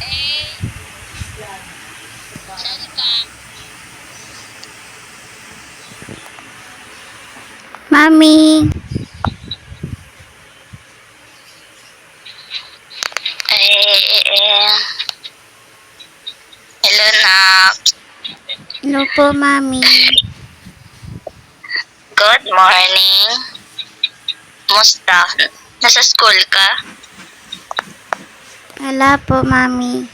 Eh, saan ka? Mami, Eh, hello, nak. hello po, Mami. Good morning. Musta? Nasa school ka? Wala po, Mami.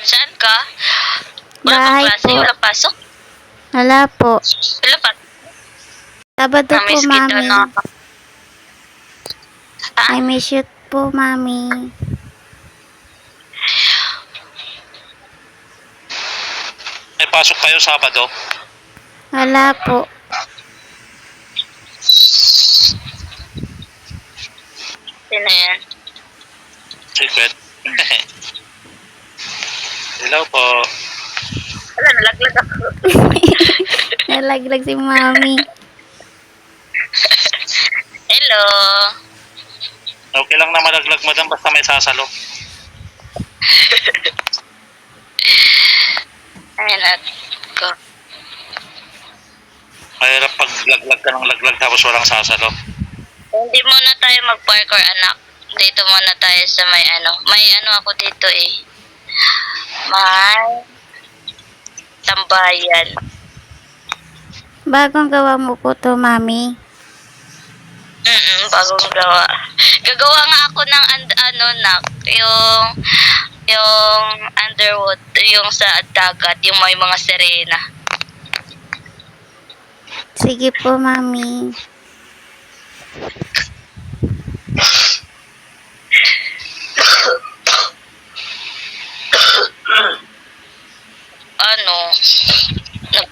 Saan ka? Wala kang Bahay klase? po. Walang pasok? Wala po. Wala pa. Sabado po, Namiss kita Mami. na. Ha? I miss you po, Mami. May pasok kayo Sabado? Wala po. Sino yan? Secret. Hello po. Wala, nalaglag ako. Nalaglag si Mami. Hello. Okay lang na malaglag mo dyan basta may sasalo. Ayun at ko. Mahirap pag laglag ka ng laglag tapos walang sasalo. Hindi muna tayo mag-parkour, anak. Dito muna tayo sa may ako dito eh. May tambayan. Bagong gawa mo po to, Mami. Bagong gawa. Gagawa nga ako ng yung underwood, yung sa dagat, yung may mga sirena. Sige po, Mami.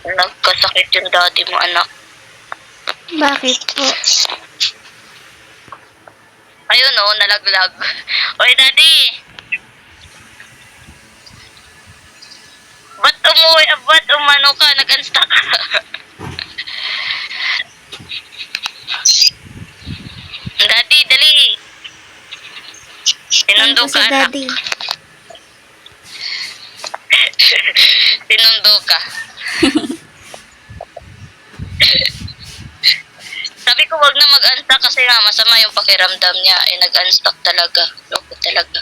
Nagkasakit yung daddy mo, anak. Bakit po? Ayun oh, nalaglag. Oy, daddy! Ba't umano ka? Nag-unstuck ka? Daddy, dali! Ayun Sinundo po ka, si anak. Daddy. Sinundo ka. Sabi ko wag na mag-unstuck kasi nga masama yung pakiramdam niya. Eh, nag-unstuck talaga. Loko talaga.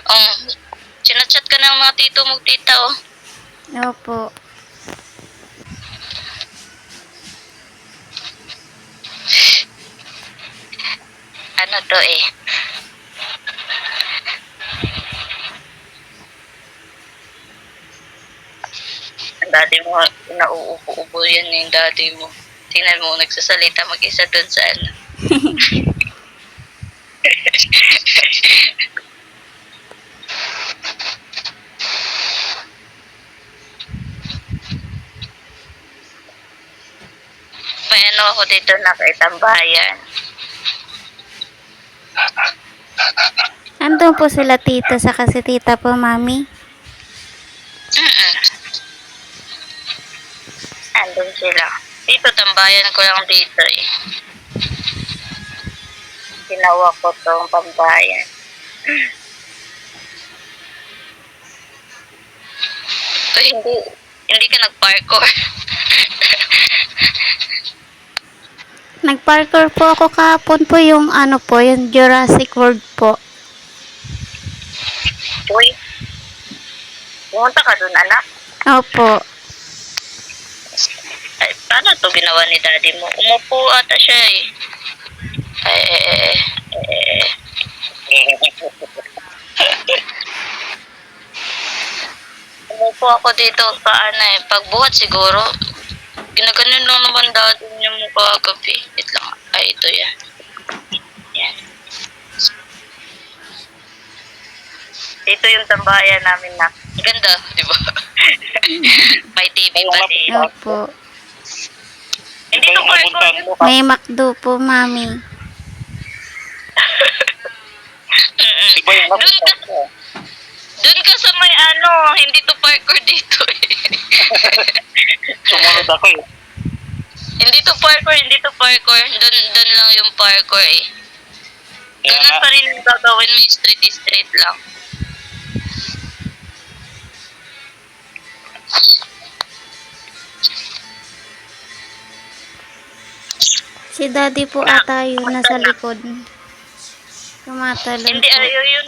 Oh, sinachat ka ng mga tito mo, tita, oh. Opo. Ano to eh? Ang daddy mo, nauupo-upo yan yung daddy mo. Tingnan mo, nagsasalita mag-isa dun sa ano. May ano ako dito nakaitambayan. Andun po sila tita sa kasi tita po, Mami. Andun sila. Dito, tambayan ko lang dito eh. Ginawa ko tong tambayan. So, hindi ka nag-parkour. Nag-parkour po ako kahapon po yung ano po, yung Jurassic World po. Uy, pumunta ka dun, anak. Opo. Ay, paano to ginawa ni daddy mo? Umupo ata siya eh. Umupo ako dito sa pagbuhat siguro. Ginaganon lang naman dati niya mukha kagabi. Wait lang. Ay, ito yan. Yan. Dito yung tambayan namin na. Ganda, di ba? May TV pa dito. Opo. Hindi to parkour. May McDo po, Mami. Iba yung Doon ka sa may hindi to parkour dito eh. Sumunod ako eh. Hindi to parkour, hindi to parkour. Doon lang yung parkour eh. Kaya Ganun nga, pa rin yung gagawin mo, straight lang. Si daddy po ata yun nasa likod. Tumatalon Hindi, po. ayaw yun.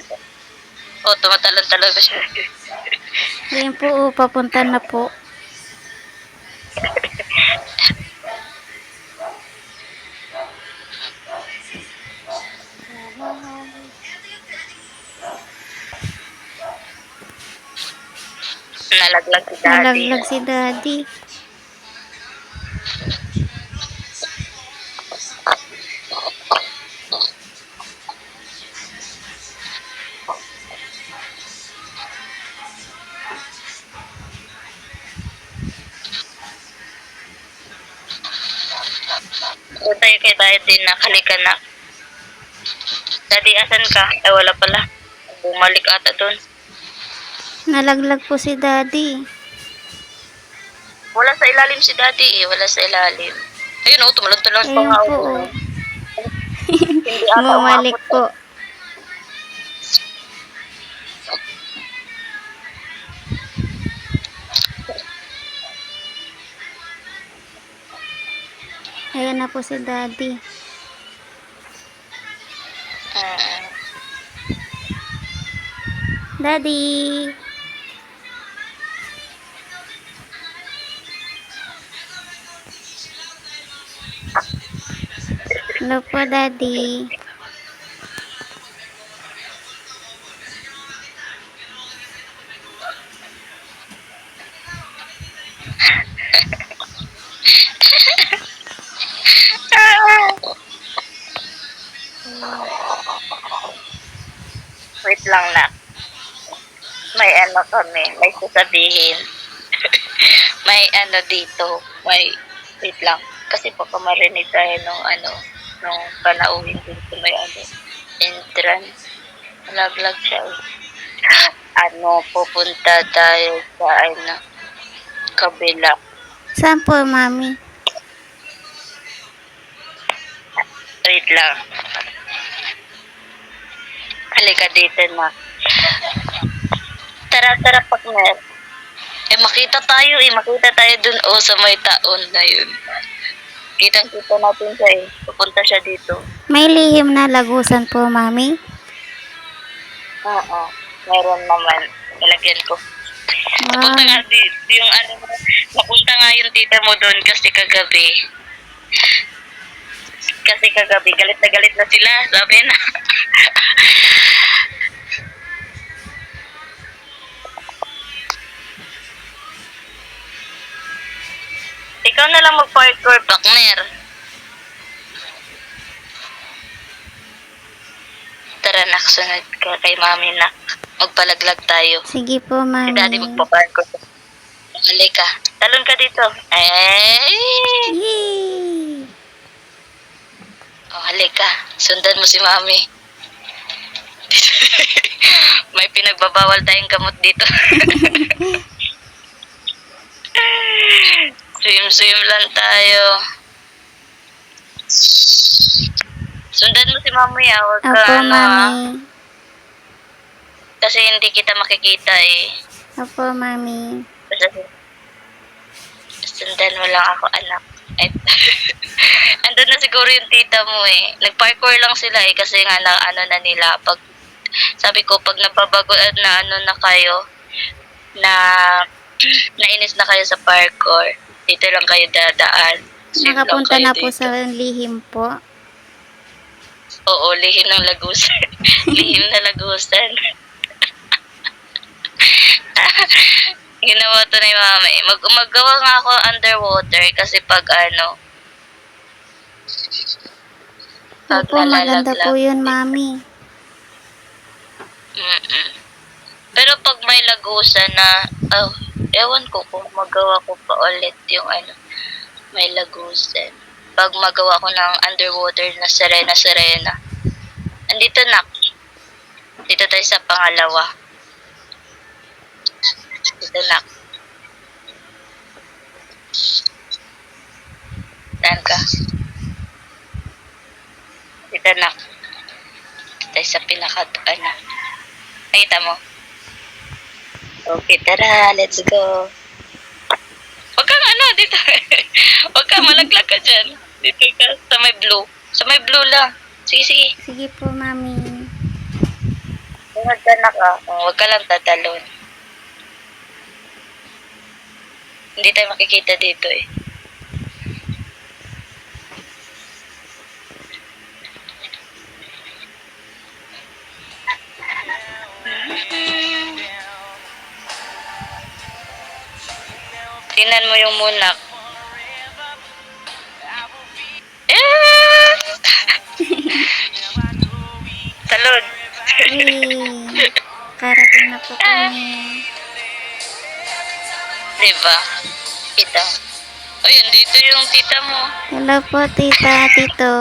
Oh, tumatalon-talon pa siya. Ayun po, papunta na po. Nalaglag si daddy. Nalaglag si daddy. So, tayo kay daddy na, halika na. Daddy, asan ka? Eh, wala pala. Bumalik ata doon. Nalaglag po si daddy. Wala sa ilalim si daddy eh. Wala sa ilalim. Ayun oh, tumalon-talon pa Ayun nga. po. oh. Oh. Hindi ata Bumalik umabot. po. Ayan na po si daddy. Mm. Daddy! Hello po, daddy. Wait lang na. May ano kami. May sasabihin. May ano dito. Wait lang. Kasi baka marinig tayo nung panauhin dito may entrance. Laglag siya. Pupunta tayo sa kabila. Saan po, mami? Wait lang. Halika dito na. Tara, partner. Makita tayo dun sa may taon na yun. Kitang-kita natin siya Pupunta siya dito. May lihim na lagusan po, mami. Oo. Meron naman. Nilagyan ko. Napunta nga yung napunta nga yung tita mo doon kasi kagabi. Galit na sila. Sabi na. Ikaw na lang mag-parkour, partner. Tara, nak. Sunod ka kay mami, nak. Magpalaglag tayo. Sige po, Si mami. daddy magpa-parkour. Halika. Talon ka dito. Yay! Oh, halika. Sundan mo si mami. May pinagbabawal tayong gamot dito. Swim lang tayo. Sundan mo si mami Huwag ka Opo, mami. Kasi hindi kita makikita Opo, mami. Basta sundan mo lang ako, anak. Ay, andun na siguro yung tita mo Nag-parkour lang sila kasi nga na nila. Sabi ko, pag nababago na na kayo, nainis na kayo sa parkour, dito lang kayo dadaan. Swim lang Nakapunta kayo na po dito. sa lihim po. Oo, lihim ng lagusan. Lihim na lagusan. Ginawa to ni mama Maggawa nga ako underwater kasi pag Opo, maganda po yun, mami. Mm-mm. Pero pag may lagusan na, ewan ko kung magawa ko pa ulit yung may lagusan. Pag magawa ko ng underwater na Serena. Andito na. Dito tayo sa pangalawa. Dito na. Saan ka? Dito na. Tayo sa pinaka, ano. Nakita mo? Okay, tara, let's go. Huwag kang ano, dito. Huwag ka, malaglag ka dyan. Dito ka, sa may blue. Sa may blue lang. Sige, sige. Sige po, mami. Huwag ka na ka. Huwag ka lang tatalon. Hindi tayo makikita dito eh. Tingnan mo yung munak. Eh! Talon. Uy, karating na po kami. Diba? Kita. Ayun, dito yung tita mo. Hello po, tita, tito.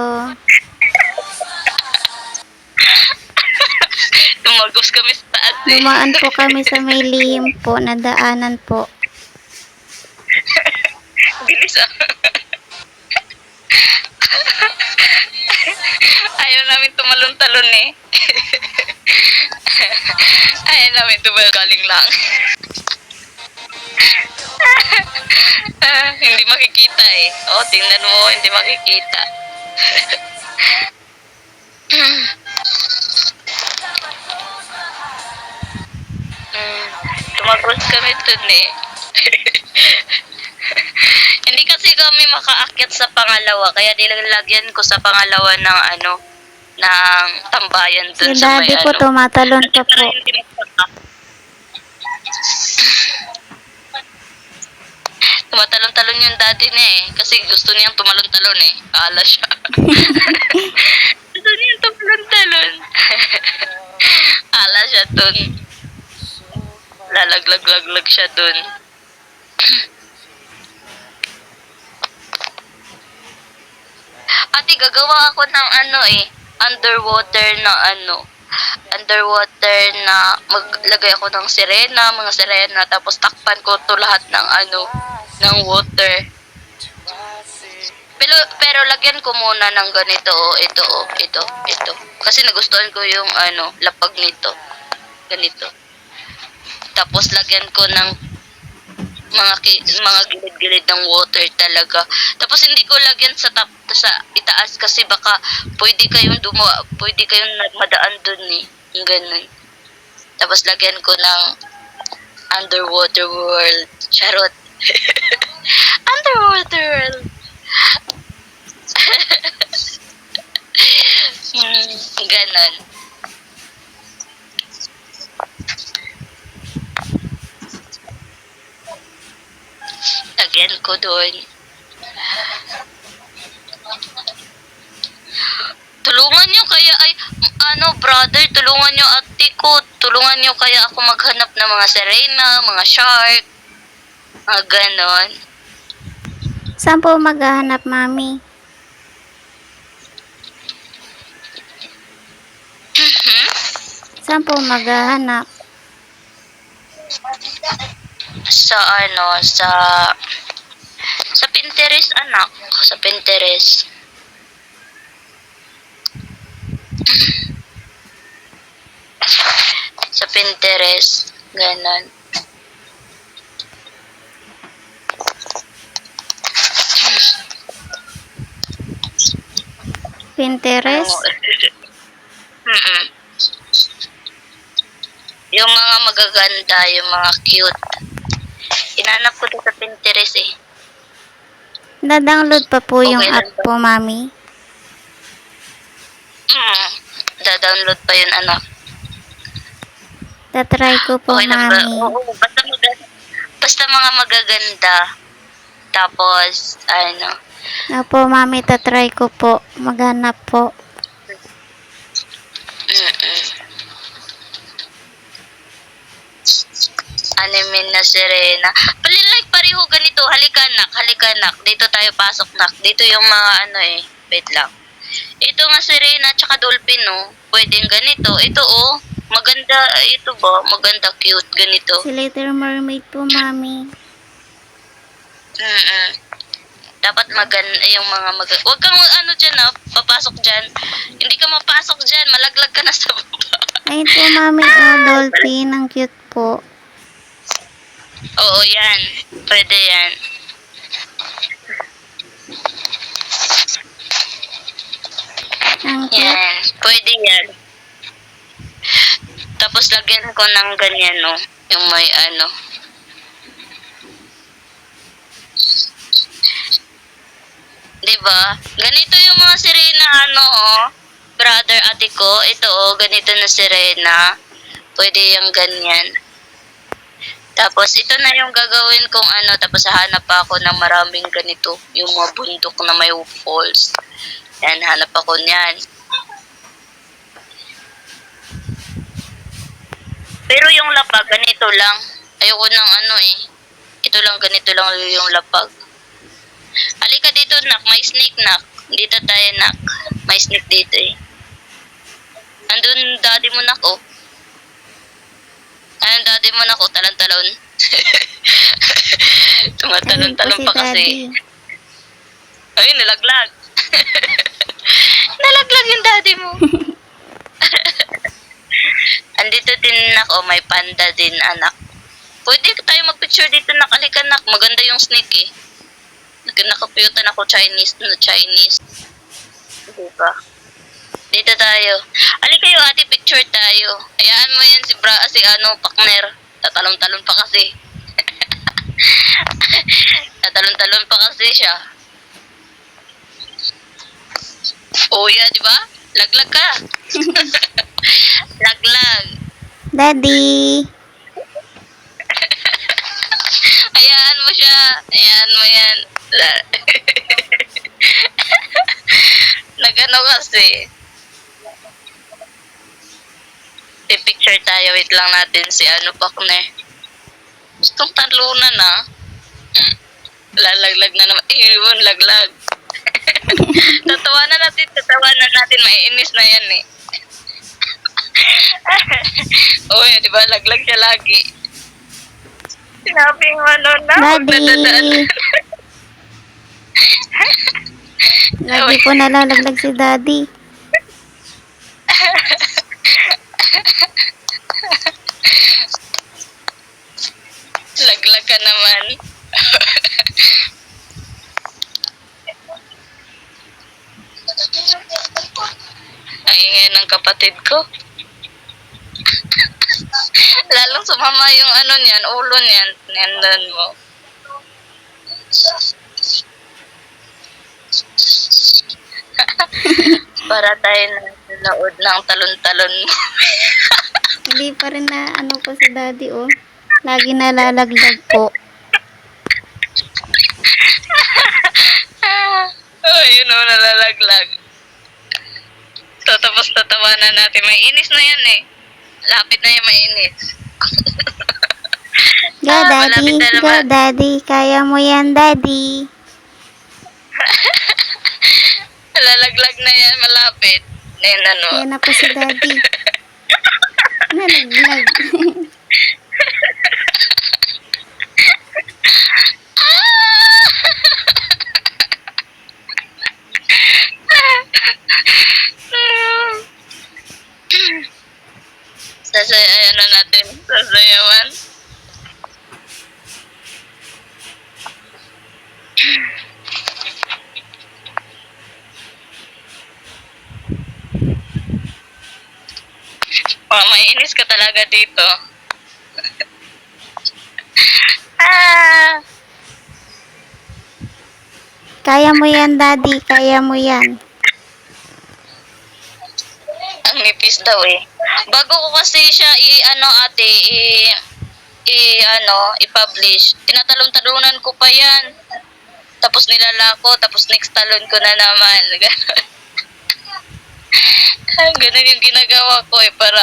Tumagos kami sa taas eh. Dumaan po kami sa may lihim po, nadaanan po. Bilis ah. Ayaw namin tumalon-talon eh. Ayaw namin tumalon. Galing lang. Hindi makikita eh. Oh, tingnan mo, hindi makikita. Tumagos kami dun eh. Hindi kasi kami makaakyat sa pangalawa, kaya nilalagyan ko sa pangalawa ng ano, ng tambayan dun Si sa may daddy po, ano. tumatalon pa Para po. hindi magpaka. Tumatalon-talon yung daddy niya eh. Kasi gusto niyang tumalon-talon eh. Ala siya. Gusto niyang tumalon-talon. Ala siya dun. Lalaglag-laglag siya dun. Ate, gagawa ako ng ano eh. Underwater na maglagay ako ng sirena, mga sirena, tapos takpan ko to lahat ng ano, ng water. Pero lagyan ko muna ng ganito, ito. Kasi nagustuhan ko yung ano, lapag nito. Ganito. Tapos lagyan ko ng mga gilid-gilid ng water talaga. Tapos hindi ko lagyan sa itaas kasi baka pwede kayong madaan dun eh. Yung ganun. Tapos lagyan ko ng underwater world. Charot. Underwater world. Ganon. Lagyan ko doon. Tulungan nyo kaya brother, tulungan nyo ate ko. Tulungan nyo kaya ako maghanap ng mga sirena, mga shark, mga ganon. Saan po maghahanap, mami? Saan po maghahanap? Sa Pinterest anak, sa Pinterest. Sa Pinterest, ganon. Pinterest? Mm-mm. Yung mga magaganda, yung mga cute. Inanap ko to sa Pinterest eh. Na-download pa po yung Okay lang app ba? po, mami. Da-download pa yun anak. Tatry ko po, Okay lang ba? mami. Oo, basta mga magaganda. Tapos, ano, Opo, mami, tatry ko po. Maghanap po. anime na sirena. Like pareho ganito. Halika nak. Dito tayo pasok nak. Dito yung mga ano eh. Wait lang. Ito nga sirena tsaka dolphin no. Pwedeng ganito. Ito oh. Maganda. Ito ba? Maganda cute. Ganito. Si Little Mermaid po, mami. Dapat yung mga Huwag kang ano dyan papasok dyan. Hindi ka mapasok dyan, malaglag ka na sa baba. Ayun po, mami, dolphin. Ang cute po. Oo, yan. Pwede yan. Ang cute. Yan. Pwede yan. Tapos lagyan ko ng ganyan, no? Yung may ano. Diba? Ganito yung mga sirena, brother, ate ko. Ito, ganito na sirena. Pwede yung ganyan. Tapos, ito na yung gagawin kong tapos hahanap pa ako ng maraming ganito. Yung mga bundok na may falls. Yan, hanap ako niyan. Pero yung lapag, ganito lang. Ayoko ng Ito lang, ganito lang yung lapag. Halika dito, nak. May snake, nak. Dito tayo, nak. May snake dito eh. Andun, daddy mo, nak, oh. Ayun, daddy mo, nak, oh. Talon-talon. Tumatalon-talon pa kasi. Ayun, nalaglag. Nalaglag yung daddy mo. Andito din, nak, oh. May panda din, anak. Pwede tayo mag-picture dito, nak. Halika, nak. Maganda yung snake eh. Nakapiyutan ako Chinese. Diba? Dito tayo. Ali kayo ate, picture tayo. Hayaan mo yan si partner. Tatalon-talon pa kasi. Tatalon-talon pa kasi siya. Oh yeah, diba? Laglag ka. Laglag. Daddy. Hayaan mo siya. Hayaan mo yan. Nagano kasi. Pipicture tayo. Wait lang natin si partner. Gustong talunan Lalaglag na naman. Yun, laglag. Tatawanan natin. Maiinis na yan eh. Uy, di ba? Laglag siya lagi. Sinabing na. Daddy. Lagi po nalalaglag si daddy. Laglag ka naman. Ang ingay ng kapatid ko. Lalong sumama yung niyan, ulo niyan. Nandan mo. Para tayo nanood ng talon-talon mo. Hindi pa rin na po si daddy, oh. Lagi nalalaglag po. Oh, yun nalalaglag. So, tapos tatawanan natin. May inis na yan eh. Lapit na yung mainis. Go, daddy. Go, daddy. Kaya mo yan, daddy. Lalaglag na yan, malapit. Yan na po si daddy. Nalaglag. Sasayawan. Mainis ka talaga dito. Kaya mo yan, daddy. Kaya mo yan. Ang nipis daw eh. Bago ko kasi siya i-publish, tinatalon-talunan ko pa yan. Tapos nilalako, tapos next talon ko na naman. Ganon. Ganon yung ginagawa ko eh, para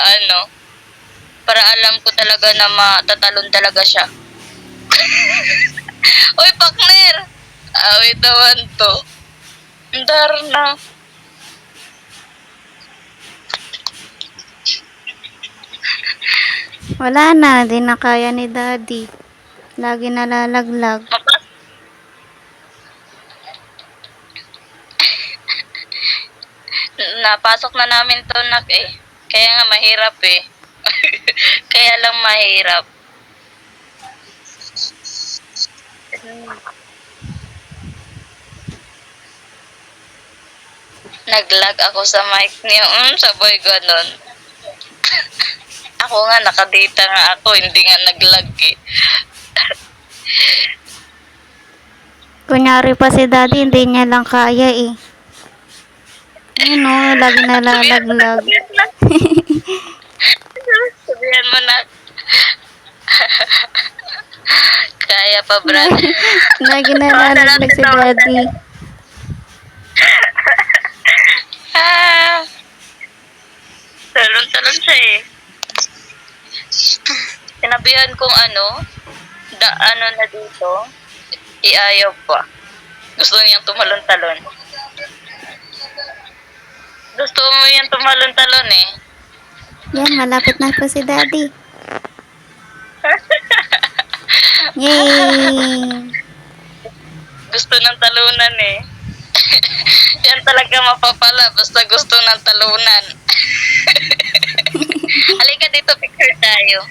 alam ko talaga na matatalon talaga siya. Uy, partner! Awit naman to. Andar na. Wala na. Di na kaya ni daddy. Lagi nalalaglag. napasok na namin to nak eh. Kaya nga mahirap eh. Kaya lang mahirap. Naglag ako sa mic niya. Sabay ganon. Ako nga, nakadata nga ako. Hindi nga naglag eh. Kunyari pa si daddy, hindi niya lang kaya eh. Ayun o, lagi nalalaglag. Sabihan mo na. Kaya pa, Brad. Lagi nalalaglag si daddy. Talon-talon siya eh. Sinabihan kong ano na dito, iayaw pa. Gusto niyang tumalon-talon. Gusto mo yan tumalon-talon eh. Yan, malapit na po si daddy. Yay! Gusto ng talunan eh. Yan talaga mapapala basta gusto ng talunan. Halika dito, picture tayo.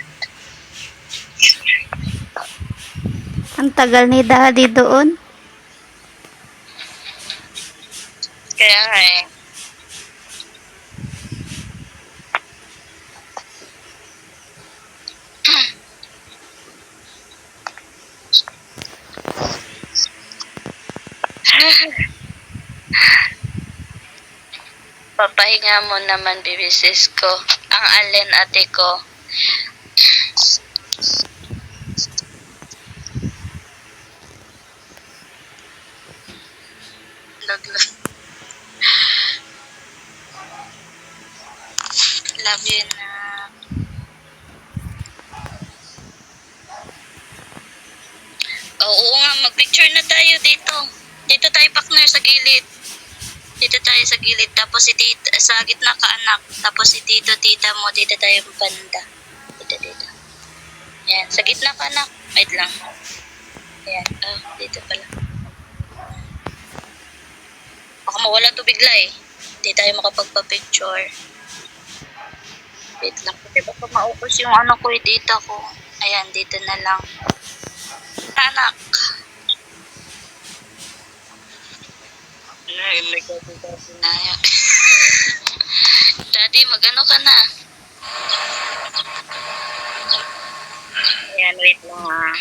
Ang tagal ni daddy doon. Kaya nga eh. Papahinga mo naman, baby sis ko. Ang alin ate ko. Laglag. Love you na. Oo nga, mag-picture na tayo dito. Dito tayo, partner, sa gilid. Dito tayo sa gilid. Tapos si tita, sa gitna ka anak. Tapos si tito, tita mo, dito tayo banda. Dito. Yan, sa gitna ka anak. Wait lang. Ayan, dito pala. Baka mawala to bigla eh. Hindi tayo makapagpa-picture. Wait lang. Kasi baka maupos yung ano ko, dito ko. Ayan, dito na lang. Anak. Nagkakita na yan. Daddy, mag-ano ka na? Ayan, wait lang ah.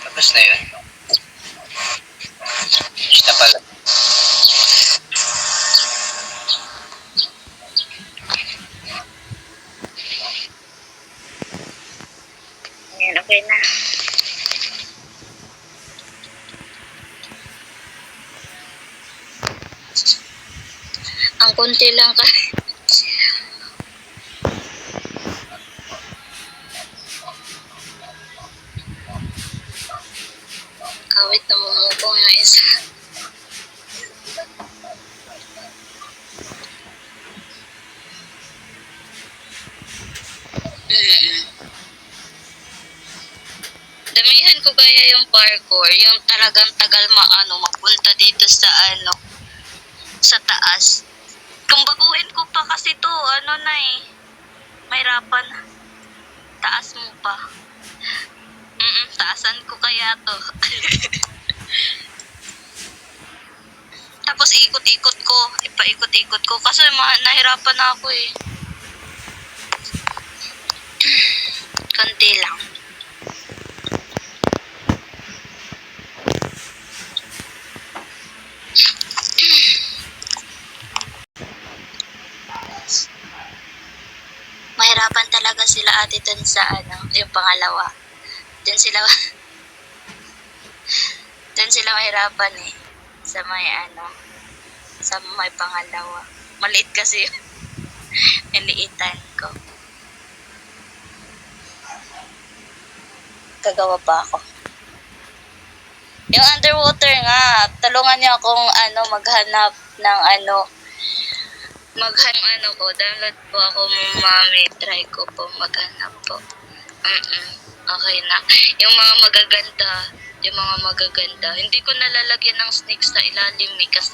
Tapos na yun. Basta pala. Ayan, okay na. Ang konti lang ka. Kawit na mumukong yung isa. Damihan ko kaya yung parkour, yung talagang tagal mapunta dito sa sa taas. Kung baguhin ko pa kasi to, mahirapan. Taas mo pa. Taasan ko kaya to. Tapos ikot-ikot ko, ipaikot-ikot ko kasi nahirapan na ako eh. Konti lang. Mahirapan talaga sila ate dun sa yung pangalawa. Dun sila mahirapan eh. Sa may pangalawa. Maliit kasi yun. Niliitan ko. Gagawa pa ako. Yung underwater nga, tulungan niya akong maghanap ng Download po ako mami, try ko po maghanap po. Okay na. Yung mga magaganda, hindi ko nalalagyan ng snake sa ilalim kasi